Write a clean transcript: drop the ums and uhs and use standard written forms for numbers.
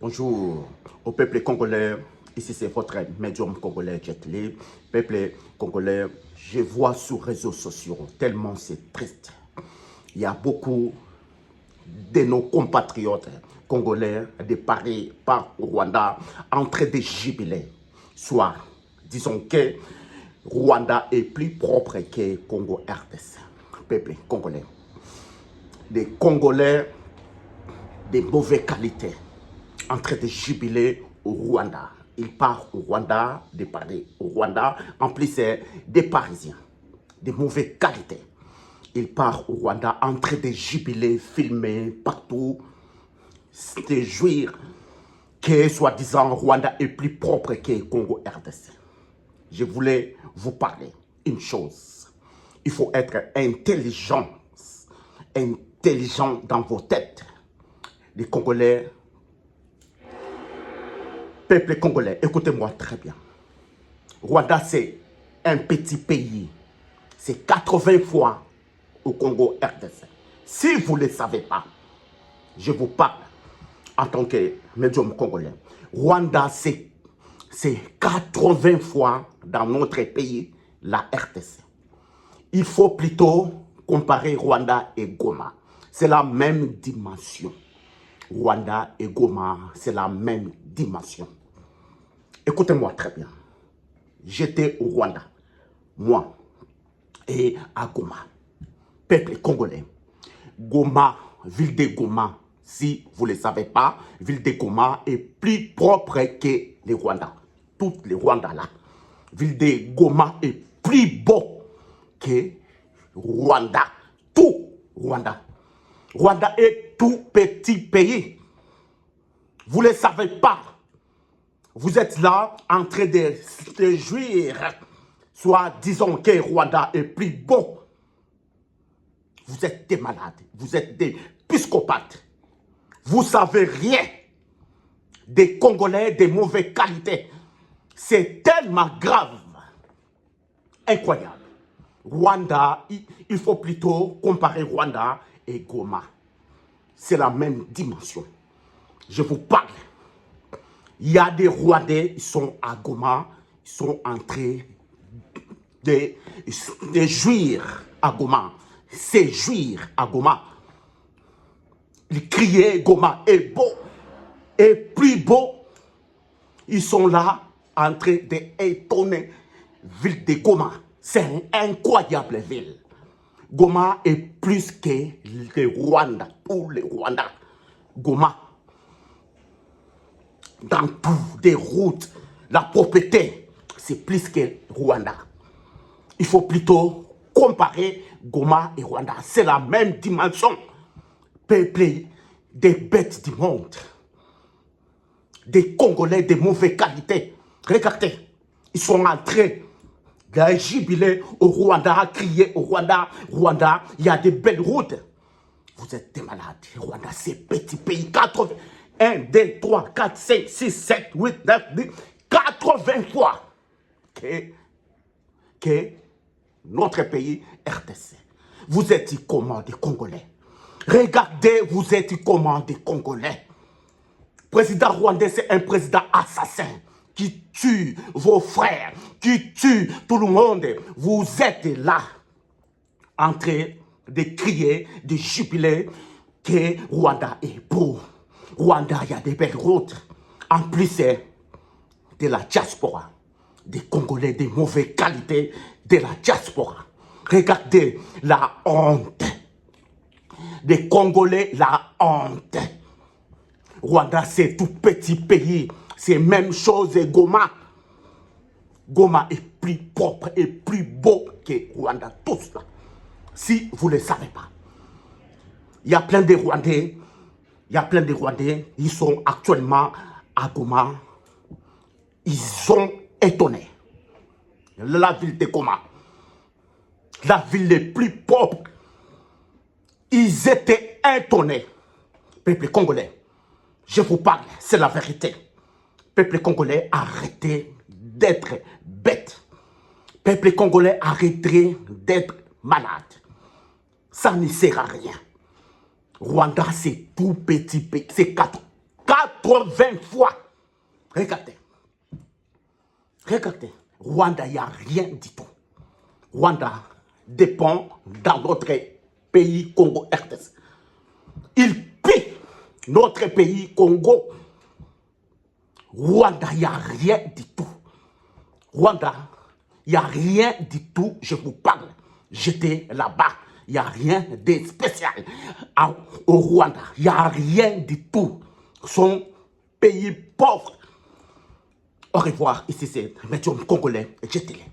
Bonjour au peuple congolais, ici c'est votre médium congolais Jet Li. Peuple congolais, je vois sur les réseaux sociaux, tellement c'est triste. Il y a beaucoup de nos compatriotes congolais de Paris par Rwanda en train de jubiler. Soit, disons que Rwanda est plus propre que Congo RDC. Peuple congolais. Des Congolais de mauvaise qualité en train de jubiler au Rwanda. Il part au Rwanda, de Paris au Rwanda. En plus, c'est des Parisiens de mauvaise qualité. Il part au Rwanda en train de jubiler, filmer partout, se jouir que, soi-disant, Rwanda est plus propre que Congo RDC. Je voulais vous parler une chose. Il faut être intelligent dans vos têtes. Les Congolais, peuple congolais, écoutez-moi très bien. Rwanda, c'est un petit pays. C'est 80 fois au Congo RDC. Si vous ne le savez pas, je vous parle en tant que médium congolais. Rwanda, c'est 80 fois dans notre pays la RDC. Il faut plutôt comparer Rwanda et Goma. C'est la même dimension. Rwanda et Goma, c'est la même dimension. Écoutez-moi très bien. J'étais au Rwanda, moi, et à Goma. Peuple congolais. Goma, ville de Goma, si vous ne le savez pas, ville de Goma est plus propre que les Rwandais. Toutes les Rwandais là. Ville de Goma est plus beau que Rwanda. Tout Rwanda. Rwanda est tout petit pays. Vous ne le savez pas. Vous êtes là en train de jouir. Soit disons que Rwanda est plus beau. Vous êtes des malades. Vous êtes des psychopathes. Vous ne savez rien des Congolais de mauvaise qualité. C'est tellement grave. Incroyable. Rwanda, il faut plutôt comparer Rwanda et Goma. C'est la même dimension. Je vous parle. Il y a des Rwandais, ils sont à Goma, ils sont en train de jouir à Goma. C'est jouir à Goma. Ils criaient Goma est beau, et plus beau. Ils sont là en train d'étonner la ville de Goma. C'est une incroyable ville. Goma est plus que le Rwanda, pour les Rwandais. Goma, dans toutes les routes, la propriété, c'est plus que Rwanda. Il faut plutôt comparer Goma et Rwanda. C'est la même dimension. Peuplé des bêtes du monde. Des Congolais de mauvaise qualité. Regardez, ils sont en train de jubiler au Rwanda, à crier au Rwanda. Rwanda, il y a des belles routes. Vous êtes des malades. Rwanda, c'est petit pays. 1, 2, 3, 4, 5, 6, 7, 8, 9, 10, 80 fois que notre pays RDC. Vous êtes comment des Congolais? Regardez, vous êtes comment des Congolais? Président rwandais, c'est un président assassin qui tue vos frères, qui tue tout le monde. Vous êtes là en train de crier, de jubiler que Rwanda est beau. Rwanda, il y a des belles routes. En plus, c'est de la diaspora. Des Congolais de mauvaise qualité, de la diaspora. Regardez la honte. Des Congolais, la honte. Rwanda, c'est tout petit pays. C'est même chose et Goma. Goma est plus propre et plus beau que Rwanda. Tous là. Si vous ne le savez pas. Il y a plein de Rwandais. Ils sont actuellement à Goma. Ils sont étonnés. La ville de Goma. La ville les plus pauvres. Ils étaient étonnés. Peuple congolais, je vous parle, c'est la vérité. Peuple congolais, arrêtez d'être bête. Peuple congolais, arrêtez d'être malade. Ça ne sert à rien. Rwanda, c'est tout petit pays. C'est 80 fois. Regardez. Regardez. Rwanda, il n'y a rien du tout. Rwanda dépend dans notre pays Congo RDC. Il pille notre pays Congo. Rwanda, il n'y a rien du tout. Rwanda, il n'y a rien du tout, je vous parle. J'étais là-bas, il n'y a rien de spécial au Rwanda. Il n'y a rien du tout. Son pays pauvre. Au revoir, ici c'est Médium Congolais, j'étais là.